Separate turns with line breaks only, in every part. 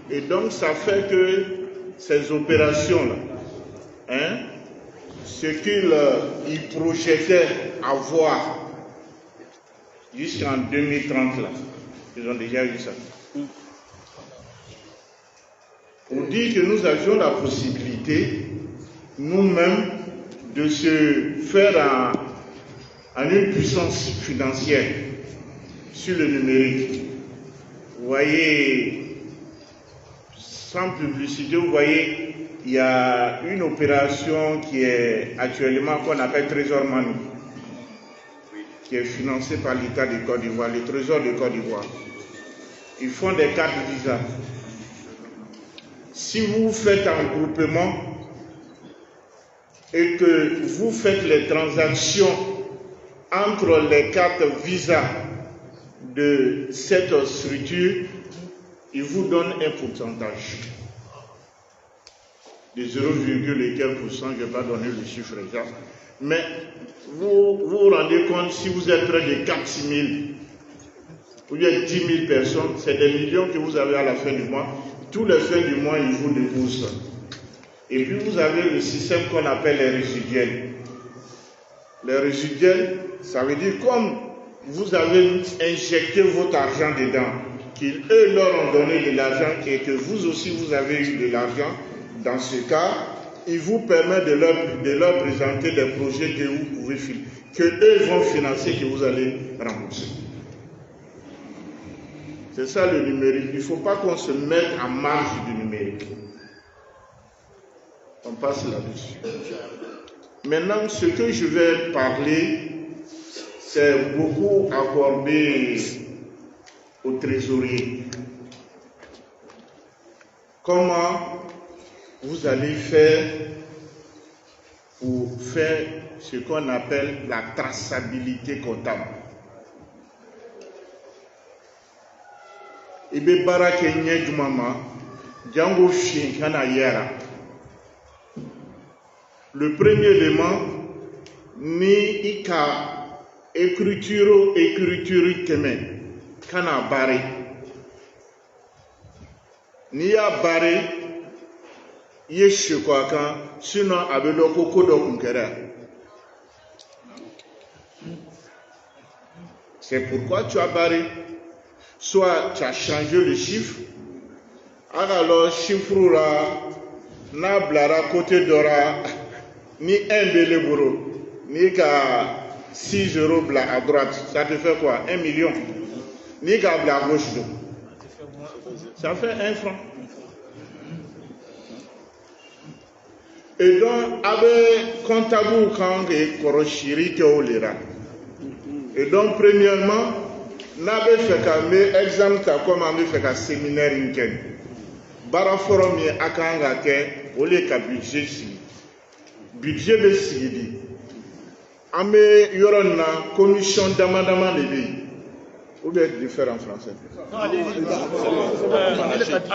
Et donc, ça fait que ces opérations-là, hein, ce qu'ils projetaient avoir jusqu'en 2030, là, ils ont déjà eu ça. Pour dire que nous avions la possibilité, nous-mêmes, de se faire en une puissance financière sur le numérique. Vous voyez, sans publicité, vous voyez, il y a une opération qui est actuellement qu'on appelle Trésor Money, qui est financée par l'État de Côte d'Ivoire, le Trésor de Côte d'Ivoire. Ils font des cartes Visa. Si vous faites un groupement et que vous faites les transactions entre les cartes Visa de cette structure, ils vous donnent un pourcentage de 0,1%, je ne vais pas donner le chiffre exact, mais vous vous rendez compte, si vous êtes près de 4 000 ou bien 10 000 personnes, c'est des millions que vous avez à la fin du mois. Tous les fins du mois, ils vous déposent ça. Et puis vous avez le système qu'on appelle les résiduels. Les résiduels, ça veut dire comme vous avez injecté votre argent dedans, qu'ils eux leur ont donné de l'argent et que vous aussi vous avez eu de l'argent, dans ce cas, ils vous permettent de leur présenter des projets que vous pouvez financer, que eux vont financer, que vous allez rembourser. C'est ça le numérique. Il ne faut pas qu'on se mette en marge du numérique. On passe là-dessus. Maintenant, ce que je vais parler, c'est beaucoup abordé au trésorier. Comment vous allez faire pour faire ce qu'on appelle la traçabilité comptable. Ibe barake nye jumama, django chien kana yera. Le premier élément, ni ika écriture keme, kana baré. Ni ya baré, ye shekwakan, sinon abelo koko do kunkera. C'est pourquoi tu as barré. Soit tu as changé le chiffre, alors chiffre là, na blara côté d'ora, ni un beléboro, ni qu'à 6 € bla à droite, ça te fait quoi? 1 million. Ni qu'à bla à gauche, ça fait 1 franc. Et donc, avec comptable quand et koroshiri ke olera. Et donc, premièrement, n'avait fait qu'un exemple comme un fait qu'un séminaire inken. Baraforum y akanga ke ole ka budget si. Budget be sigidi. Ame yorona commission d'amendement de bi. Ou bien différent en français.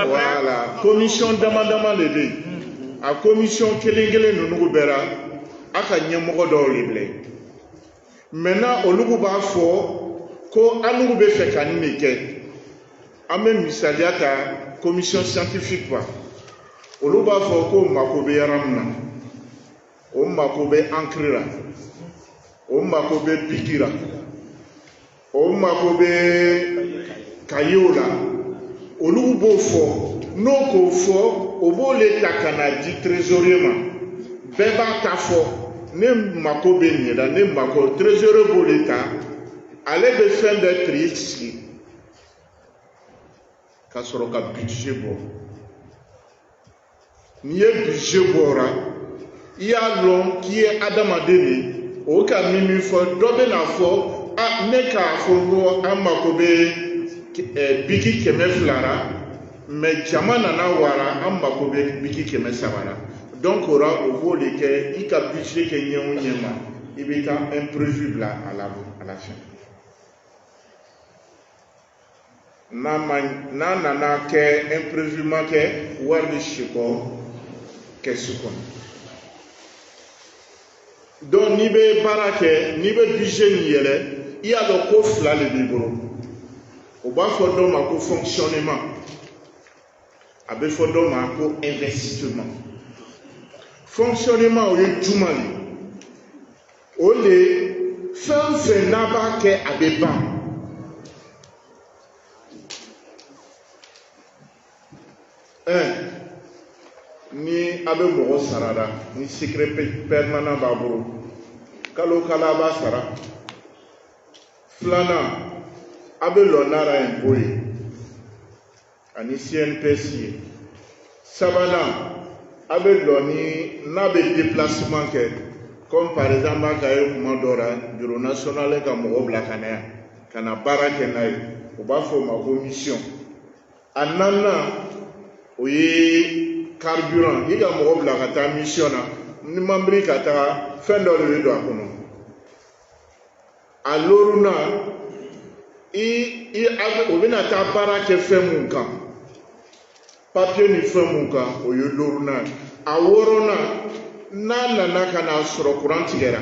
Voilà, commission d'amendement de bi. A commission kelengele nous bera aka nyemogo do lible. Maintenant au lugu ba fo ko anugu be fe kanine ke ame misaliata commission scientifique ba olu ba fo ko makobe yaramna o makobe ankrira o makobe pikira o makobe kayola olu bo fo no ko fo o bo le takana di trésorier ma beba ta fo ne makobe ni da ne mako trésorier bo l'État. Allez de faire des tri ici. Quand sera le budget bon. Ni le budget bon, il y a l'homme qui est Adam Adéni. Au cas mimi fo, dobe na fo, a neka fo a makobe biki keme flara, mais jamana na wara a makobe biki keme sabara. Donc aura au beau lesquels il y a budget qui est nyema, il y a imprévu là à la fin. Nana ke imprévument ke warde chiko ke sukon. Donc ni be barake ni be budget ni yele il y a le coffre là le libro. Au bas faut donc ma fonctionnement. a bɛ fɔ dɔ ma ko investissement fonctionnement o ye juma le o le fɛn fɛn n'a b'a kɛ a bɛ ban ni a bɛ mɔgɔ sara la ni secret permanent b'a bolo kalo kalo a b'a sara filanan a bɛ lɔ n'ara impôt ye ani CNPS ye sabanan a bɛ lɔ ni n'a bɛ déplacement kɛ comme par exemple a ka ye kuma dɔ la bureau national ka mɔgɔ bila ka na yan ka na baara kɛ n'a ye o b'a fɔ o ma ko mission a naaninan o ye carburant i ka mɔgɔ bila ka taa mission na ni membres ka taa fɛn dɔ de bɛ don a kɔnɔ a lorunan o bɛna taa baara kɛ fɛn mun kan papier ni fɛn mun kan o ye lorunan a wɔɔrɔnan n'a nana ka na sɔrɔ courant tigɛra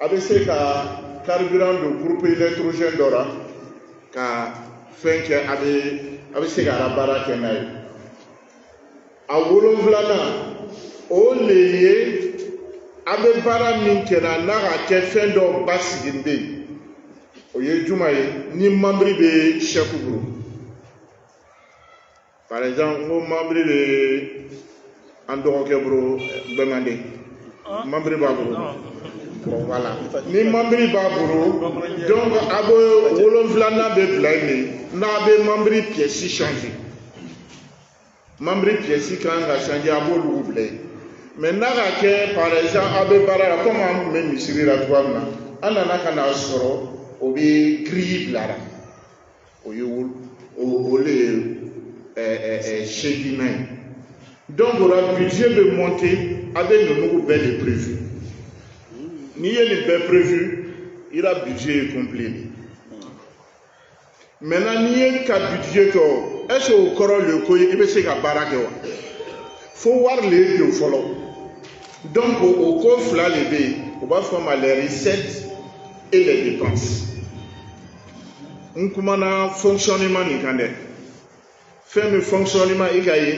a bɛ se ka carburant don groupe électrogène dɔ la ka fɛn kɛ a bɛ se ka la baara kɛ n'a ye a wolonfilanan o le ye a bɛ baara min kɛra n'a ka kɛ fɛn dɔ basigilen bɛ yen o ye juma ye ni membre bɛ chef bolo par exemple n ko membre bɛ an dɔgɔkɛ bolo bɛmande membre b'a bolo voilà ni membre b'a bolo donc a bɛ wolonfilanan bɛ bila yen n'a bɛ membre pièce changer membre pièce kan ka changer a b'olu bila yen mais n'a ka kɛ par exemple a bɛ baara la comme an tun bɛ misiri la cogoya min na an nana ka na sɔrɔ o bɛ grille bilara o ye o le ye seeginan ye donc o la budget bɛ monter a bɛ ninnu bɛɛ de prévu n'i ye nin bɛɛ prévu i la budget ye complet de maintenant n'i ye ka budget kɛ o est ce que o kɔrɔ le ko i bɛ se ka baara kɛ wa fo wari le don fɔlɔ donc o ko fila le bɛ yen o b'a fɔ ma les recettes et les dépenses n kumana fonctionnement nin kan dɛ fɛn min fonctionnement i ka ye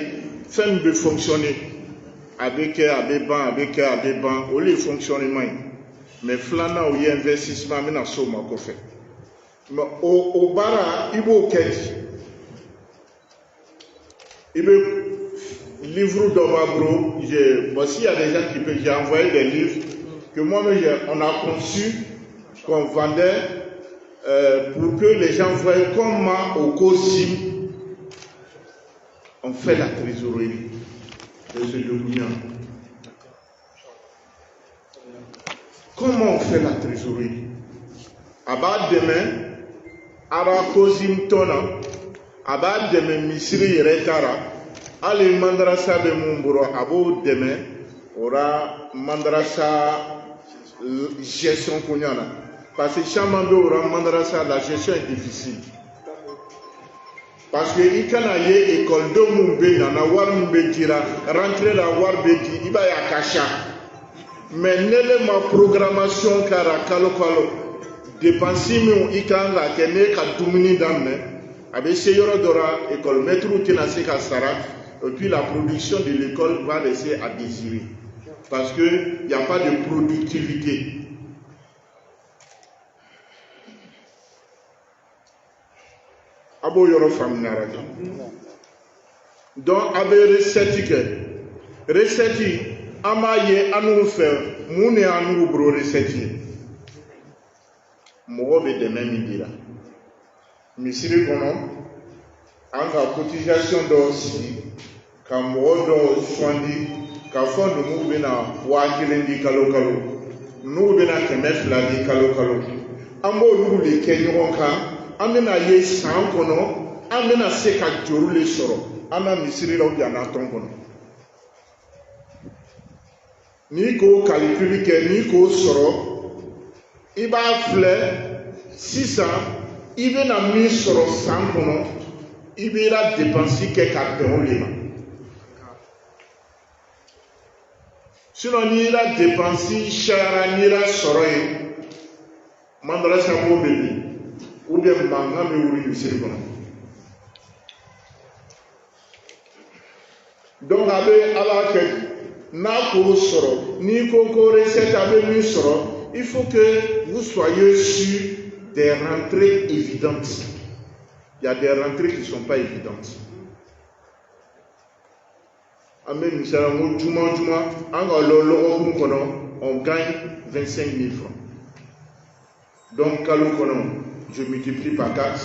fɛn min bɛ fonctionner a bɛ kɛ a bɛ ban a bɛ kɛ a bɛ ban o de ye fonctionnement ye mais filanan o ye investissement an bɛna s'o ma kɔfɛ mais o baara i b'o kɛ i bɛ livre dɔ b'a bolo bon s'il y a des gens qui peuvent j'ai envoyé des livres que moi-même on a conçu qu'on vendait pour que les gens voient comment au COSIM on fait la trésorerie de ce document. Comment on fait la trésorerie? Aba demain, aba COSIM tona, aba demain misiri retara, ali mandrasa be mumburo abo demain, ora mandrasa gestion kunyana. Parce que chaque jour, la gestion est difficile. Parce que il y a une école de Mumbe, na war Mumbe tira, rentrer la war beti, il va y a cacha. Mais nele ma programmation kara kalo kalo, dépenser mon ikanga kene ka dumuni damne, avec ces yoro dora école maître ou tenase kasara, et puis la production de l'école va laisser à désirer. Parce que il n'y a pas de productivité. Abo yoro faminara donc abe recette ama ye anu fe mune anu bro recette mo be de même dira misiri kono anga cotisation do si ka mo do sondi ka fondo mu be na wa kilendi kalo kalo nu be na kemefla di kalo kalo ambo lu le kenyo kan an bɛna ye san kɔnɔ an bɛna se ka juru le sɔrɔ an na misiri la ou bien an tɔn kɔnɔ n'i k'o calcul kɛ n'i k'o sɔrɔ i b'a filɛ sisan i bɛna min sɔrɔ san kɔnɔ i b'i la dépense kɛ ka bɛn o le ma sinon n'i la dépense cayara n'i la sɔrɔ ye mandarasa b'o bɛ bin ou bien mankan bɛ wuli misiri kɔnɔ Donc avec ala que n'a ko soro ni ko recette avec mi soro, il faut que vous soyez sur des rentrées évidentes. Il y a des rentrées qui ne sont pas évidentes. Amen. On gagne 25 000 francs. Donc, je multiplie par 4.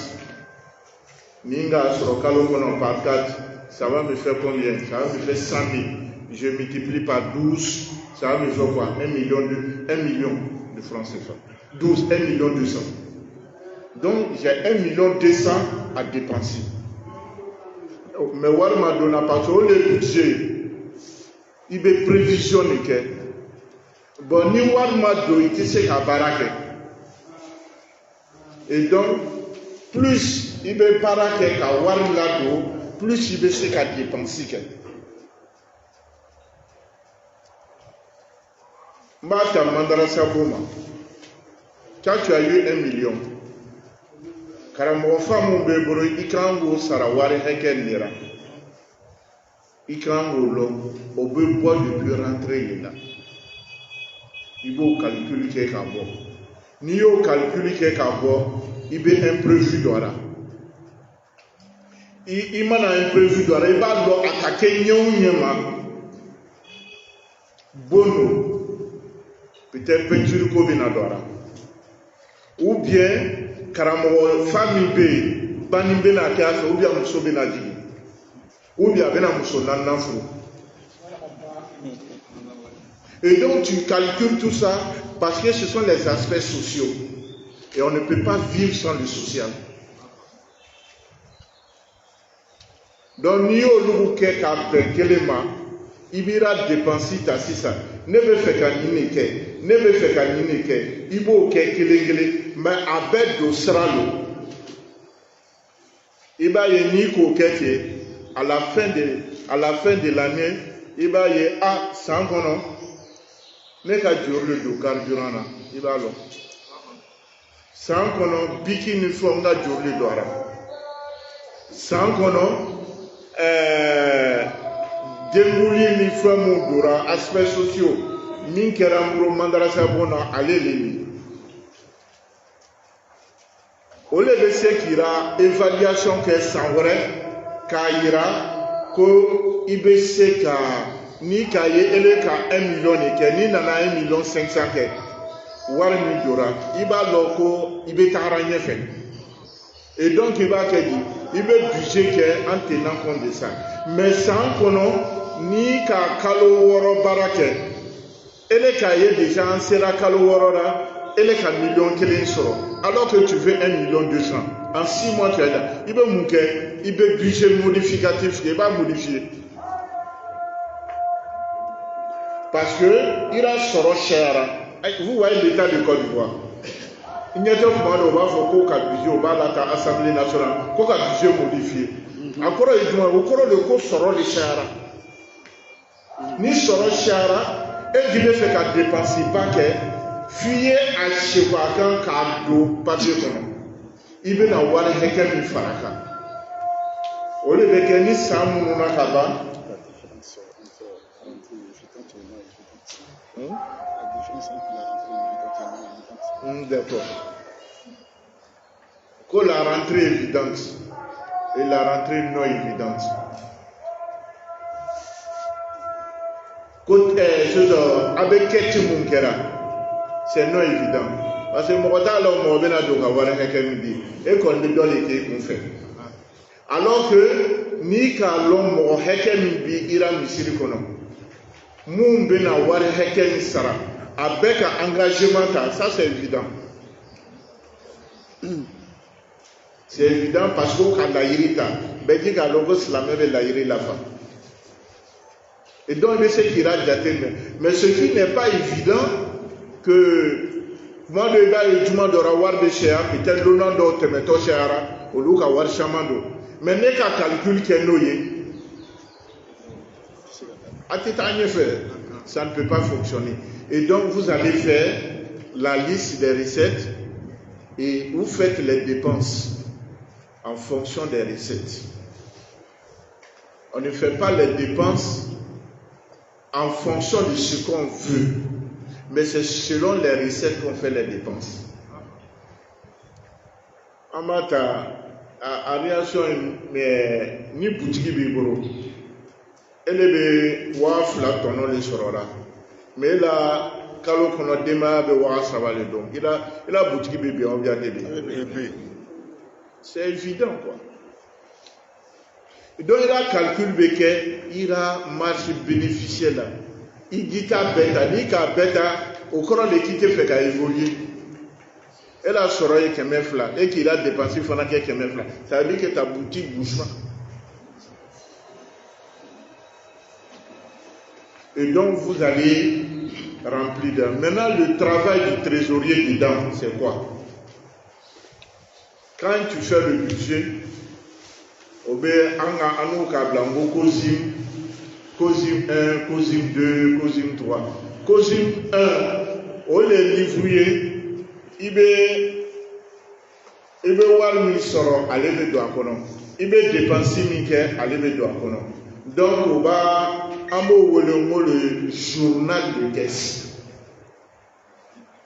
Ninga sur par 4, ça va me faire combien? Ça va me faire 100 000. Je multiplie par 12, ça va me faire quoi? 1 million de francs CFA. 12, 1 million 200. Donc, j'ai 1 million 200 à dépenser. Mais Warma donne pas le budget. Il be prévisionné que bon ni Warma donne qui c'est à baraque. Et donc, plus il be baraque qu'à Warma donne, plus il be c'est qu'à dépenser. Mata Mandarasa Boma. Quand tu as eu 1 million, Karamo femme bebro ikango sarawari heken nira. Ikango lo obe bois depuis rentrer là. Il faut calculer quelque chose. Ni yo calculer quelque chose, il be imprévu d'ora. Il m'a imprévu d'ora. Il va lo attaquer nyama. Bono. Peut-être peinture ko binadora. Ou bien Karamo famille B, banimbe na kiasa, ou bien muso benaji, ou bien bena muso nanafou. Et donc tu calcules tout ça parce que ce sont les aspects sociaux. Et on ne peut pas vivre sans le social. Donc ni au loup keka kelema, ibira dépenser ta sisa. Ne veut faire qu'un ineke, ne veut faire qu'un ineke. Ibo kelengele. Mais avec de sralo, il va y avoir à la fin de l'année, il va y avoir 100 kono, ne ka jurle do carburant na, il va lo. 100 kono bikini fonga jurle do ara. 100 kono dembuli ni famu dora aspects sociaux, min keramro mandarasa bona aleleni. Au lieu de ce qu'il y a évaluation que sans vrai, Kaira, que IBC ni Kaye, elle ka 1 million et que ni nana 1 million 500 que, Warmi Dora, Iba Loko, Ibe Taranye fait. Et donc il va te dire, il veut budget que en tenant compte de ça. Mais sans qu'on ni ka Kalo Woro Barake, elle Kaye déjà en sera Kalo Woro là. Elle est à 1 million kelen soro. Alors que tu veux 1 million 200. En 6 mois, tu es là. Il veut mouquer, il veut budget modificatif, il va modifier. Parce que il a soro cher. Vous voyez l'état de Côte d'Ivoire. Il n'y a pas de mal au budget au bas de l'Assemblée nationale. Qu'au budget modifié. Encore il dit, au cours de quoi soro les cher. Ni soro cher, et il ne fait qu'à dépenser pas que. Fuyez à chez quelqu'un cadeau papier comme il veut avoir quelqu'un qui faraka. Au lieu de quelqu'un samu na kaba. D'accord. Que la rentrée évidente et la rentrée non évidente. Avec quelqu'un c'est non évident. Parce que mon là, on va avoir quelqu'un dit et qu'on me donne les qu'on fait. Alors que ni qu'à l'homme mon quelqu'un ira misiri kono. Mon ben avoir quelqu'un sara avec un engagement ça c'est évident. C'est évident parce que quand la irita, ben dit qu'à l'ogos la même la irita la femme. Et donc il sait qu'il a déjà mais ce qui n'est pas évident que moi le gars il demande de avoir des chers peut-être le nom d'autre mais toi chera au lieu d'avoir chamando mais n'est qu'à calcul qu'est noyé à tout en fait ça ne peut pas fonctionner et donc vous allez faire la liste des recettes et vous faites les dépenses en fonction des recettes On ne fait pas les dépenses en fonction de ce qu'on veut, mais c'est selon les recettes qu'on fait les dépenses. Amata, a réaction, mais ni boutique biboro, elle est wafla tono les sorora, mais là, quand on a démarré de voir ça va le don, il a boutique bibi on vient d'aider. C'est évident quoi. Donc il a calcul béquet, il a marge bénéficiaire là. Il dit qu'à bêta, ni qu'à bêta, au cours de l'équité fait qu'à évoluer. Elle a sorti quelques fla et qu'il a dépensé pendant quelques fla. Ça veut dire que ta boutique bouge pas. Et donc vous allez remplir d'argent. Maintenant le travail du trésorier dedans, c'est quoi? Quand tu fais le budget, Obe anga anuka blanco cosim 1, cosim 2, cosim 3. Cosim 1, on les livrouiller, ibe war mi soro alebe do akono. Ibe dépenser mi ke alebe do akono. Donc on va le journal de caisse.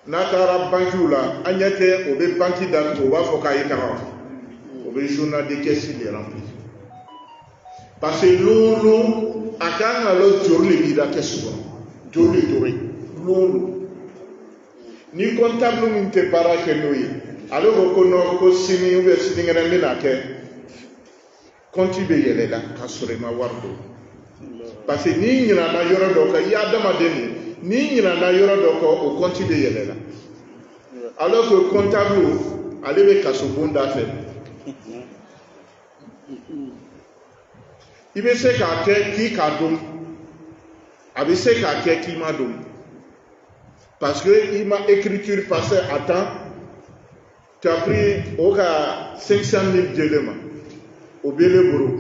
Nakara bankula anyate obe banki dan oba fokaye kara. Le journal de caisse il est rempli. Parce que l'eau, à quand alors tu aurais les la caisse souvent. Tu aurais l'eau. Ni comptable nous ne pas que nous. Alors qu'on a consigné ou signé un ménage. Quand tu veux y aller là, assurément wardo. Parce que ni n'y a pas yoro doka, il y a damadeni. Ni n'y a pas yoro doka, au continue y aller là. Alors que comptable, allez avec Kassobonda fait. Il veut se faire qui kadum, il se faire qui madum, parce que il m'a écriture passée à temps. Tu as pris au cas 500 000 d'éléments au Béléboro,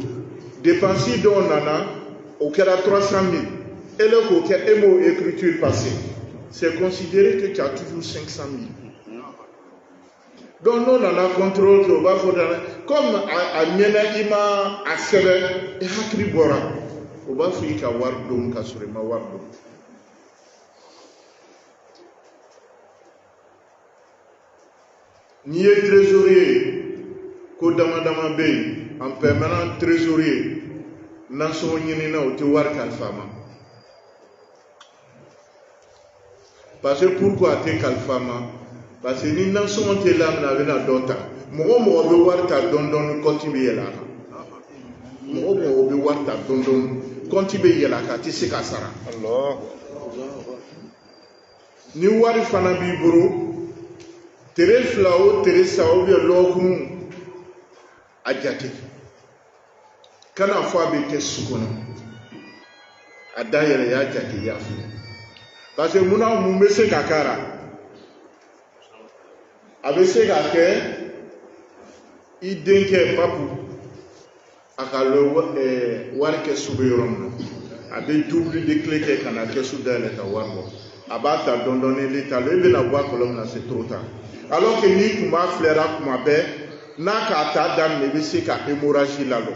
dépensé dans nana au cas 300 000 et le coquet émo écriture passée, c'est considéré que tu as toujours 500 000. Donc nous on a contrôle comme à Miena ima à Sebe et Hakri Bora on va faire qu'à Wardom Kasurema Wardom. Ni trésorier Kodama Bay en permanent trésorier Nason Yenina ou Tewar Kalfama. Parce que pourquoi t'es Kalfama? Parce que nous n'en sommes pas là, nous avons d'autres. Moi, je veux voir ta dondon continuer là. Moi, je veux voir ta dondon continuer là. Tu sais qu'à ça. Alors, nous avons fait un bibro. Tere flao, tere sao, bien l'okum adjati. Quand on fait avec tes soukono, adayere ya adjati ya fi. Parce que nous avons mis ce kakara. Avec ce gars, il denke papu akalo warke subeyorom avec double de clé que kana ke soudan et warbo abata dondonner l'état le na bois colonne c'est trop tard alors que ni kuma flera kuma be na ka ta dam ne bisi ka hémorragie la lo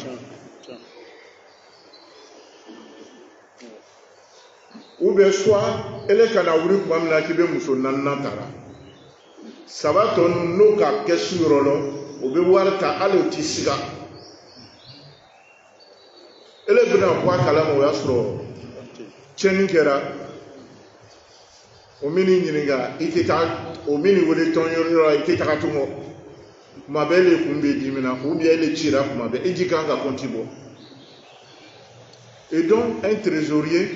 ou bien soit ele kana wuri kuma na kibe muso nan tara sabaton no ka kesu rolo obe warta alo tisiga ele bina kwa kala mo yasro chenkera o mini nyinga itita o mini wole ton yoro itita katumo mabele kumbe dimina ou bien le tira mabe ejikanga kontibo. Et donc un trésorier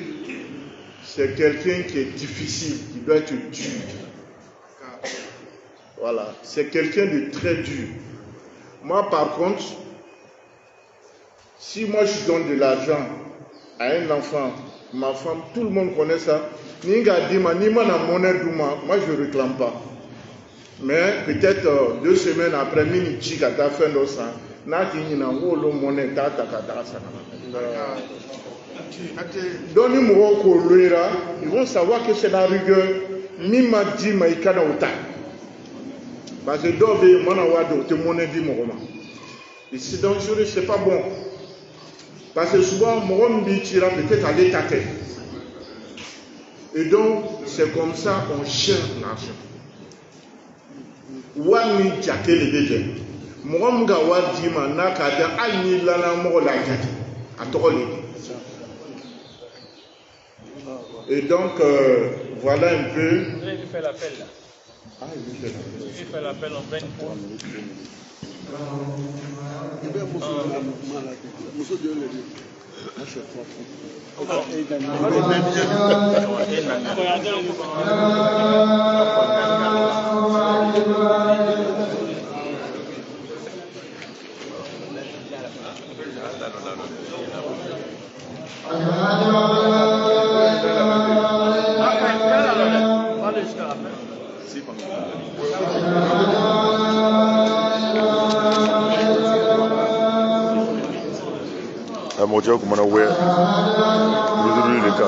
c'est quelqu'un qui est difficile, qui doit être dur. Voilà, c'est quelqu'un de très dur. Moi, par contre, si moi je donne de l'argent à un enfant, ma femme, tout le monde connaît ça. Ni gadima, ni mana monnaie douma, moi je ne réclame pas. Mais peut-être 2 semaines après, mini chica ta fin d'ossa, na ki na wolo monnaie ta ta ta sa. Donc ils vont savoir que c'est la rigueur. Ni m'a dit ma ikana ota. Parce que d'où mon awado te monnaie dit mon roman. Et c'est dangereux, c'est pas bon. Parce que souvent, mon tira peut-être à l'état. Et donc, c'est comme ça qu'on cherche l'argent. Wani jate le déjà. Mon gars dit n'a qu'à dire alni lana mo la jate. À trop les. Et donc, voilà un peu.
Il fait l'appel là.
Ah, il
fait l'appel en 20 points.
Moja kumana we. Ruzuri leka.